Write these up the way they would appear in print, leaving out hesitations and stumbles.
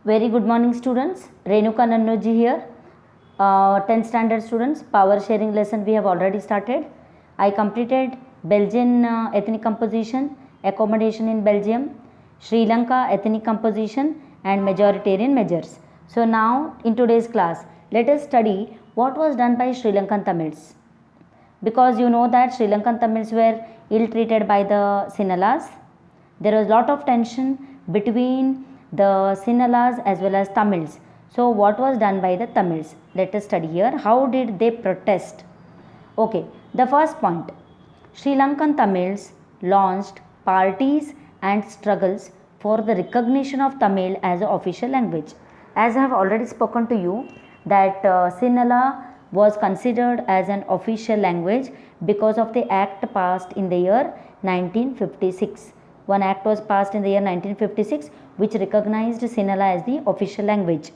Very good morning students. Renuka Nannoji here. 10th standard students, power sharing lesson we have already started. I completed Belgian ethnic composition, accommodation in Belgium, Sri Lanka ethnic composition and majoritarian measures. So now in today's class, let us study what was done by Sri Lankan Tamils. Because you know that Sri Lankan Tamils were ill treated by the Sinhalas. There was lot of tension between the Sinhalas as well as Tamils. So what was done by the Tamils? Let us study here. How did they protest? Okay, the first point. Sri Lankan Tamils launched parties and struggles for the recognition of Tamil as an official language. As I have already spoken to you that Sinhala was considered as an official language because of the act passed in the year 1956. One act was passed in the year 1956 which recognized Sinhala as the official language.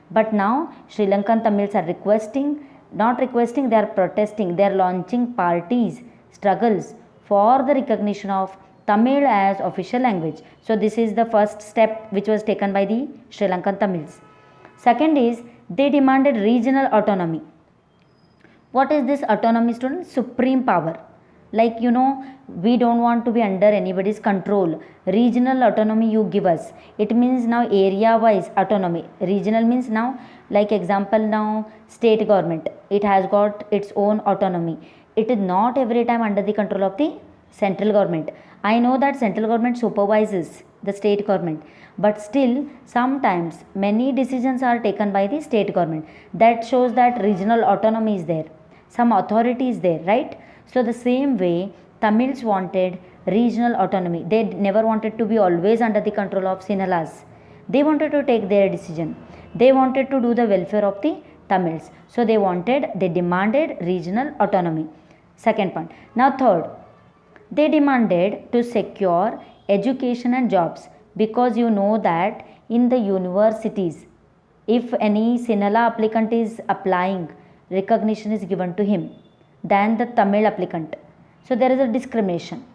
But now Sri Lankan Tamils are they are protesting, they are launching parties, struggles for the recognition of Tamil as official language. So this is the first step which was taken by the Sri Lankan Tamils. Second is they demanded regional autonomy. What is this autonomy, students? Supreme power. Like we don't want to be under anybody's control. Regional autonomy you give us. It means now area wise autonomy. Regional means now, like example now state government. It has got its own autonomy. It is not every time under the control of the central government. I know that central government supervises the state government, but still sometimes many decisions are taken by the state government. That shows that regional autonomy is there. Some authority is there, right? So the same way Tamils wanted regional autonomy. They never wanted to be always under the control of Sinhalas. They wanted to take their decision. They wanted to do the welfare of the Tamils. So they demanded regional autonomy. Second point. Now third, they demanded to secure education and jobs, because you know that in the universities, if any Sinhala applicant is applying, recognition is given to him than the Tamil applicant. So there is a discrimination.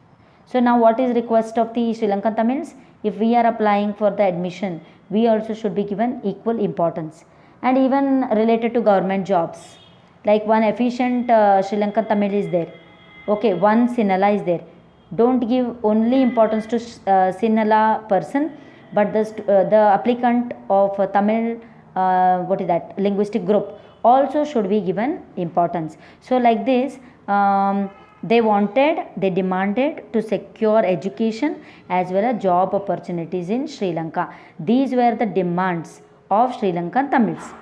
So now what is request of the Sri Lankan Tamils? If we are applying for the admission, we also should be given equal importance. And even related to government jobs, like one efficient Sri Lankan Tamil is there. Okay, one Sinhala is there. Don't give only importance to Sinhala person, but the applicant of Tamil linguistic group also should be given importance. So like this, they demanded to secure education as well as job opportunities in Sri Lanka. These were the demands of Sri Lankan Tamils.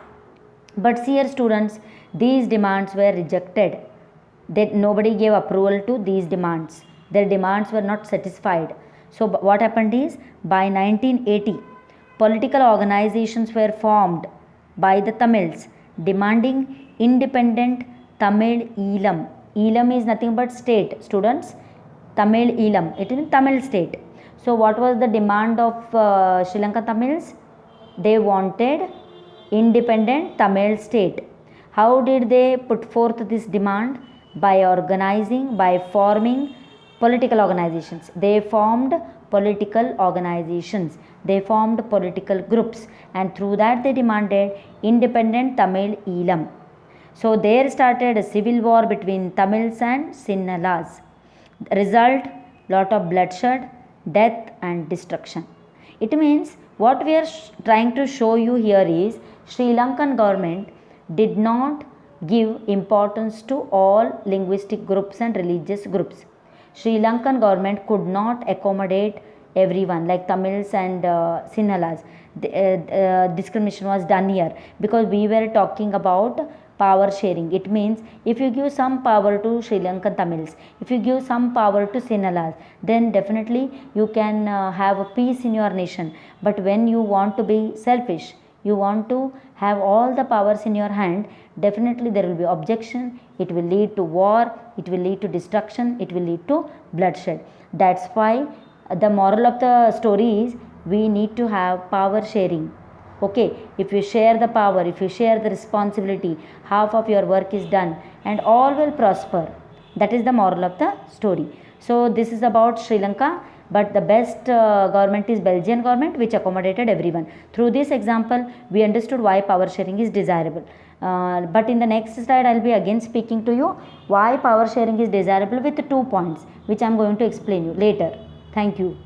But here students, these demands were rejected. Nobody gave approval to these demands. Their demands were not satisfied. So what happened is, by 1980, political organizations were formed by the Tamils demanding independent Tamil Eelam. Eelam is nothing but state, students. Tamil Eelam, it is Tamil state. So what was the demand of Sri Lankan Tamils? They wanted independent Tamil state. How did they put forth this demand? By forming political organizations. They formed political organizations. They formed political groups, and through that they demanded independent Tamil Eelam. So there started a civil war between Tamils and Sinhalas. Result, lot of bloodshed, death and destruction. It means what we are trying to show you here is Sri Lankan government did not give importance to all linguistic groups and religious groups. Sri Lankan government could not accommodate everyone like Tamils and Sinhalas. Discrimination was done here because we were talking about power sharing. It means if you give some power to Sri Lankan Tamils, if you give some power to Sinhalas, then definitely you can have a peace in your nation. But when you want to be selfish, you want to have all the powers in your hand, definitely there will be objection. It will lead to war, it will lead to destruction, it will lead to bloodshed. That's why the moral of the story is we need to have power sharing. Okay, if you share the power, if you share the responsibility, half of your work is done and all will prosper. That is the moral of the story. So this is about Sri Lanka. but the best government is Belgian government, which accommodated everyone. Through this example, we understood why power sharing is desirable. But in the next slide, I'll be again speaking to you why power sharing is desirable with 2 points, which I'm going to explain you later. Thank you.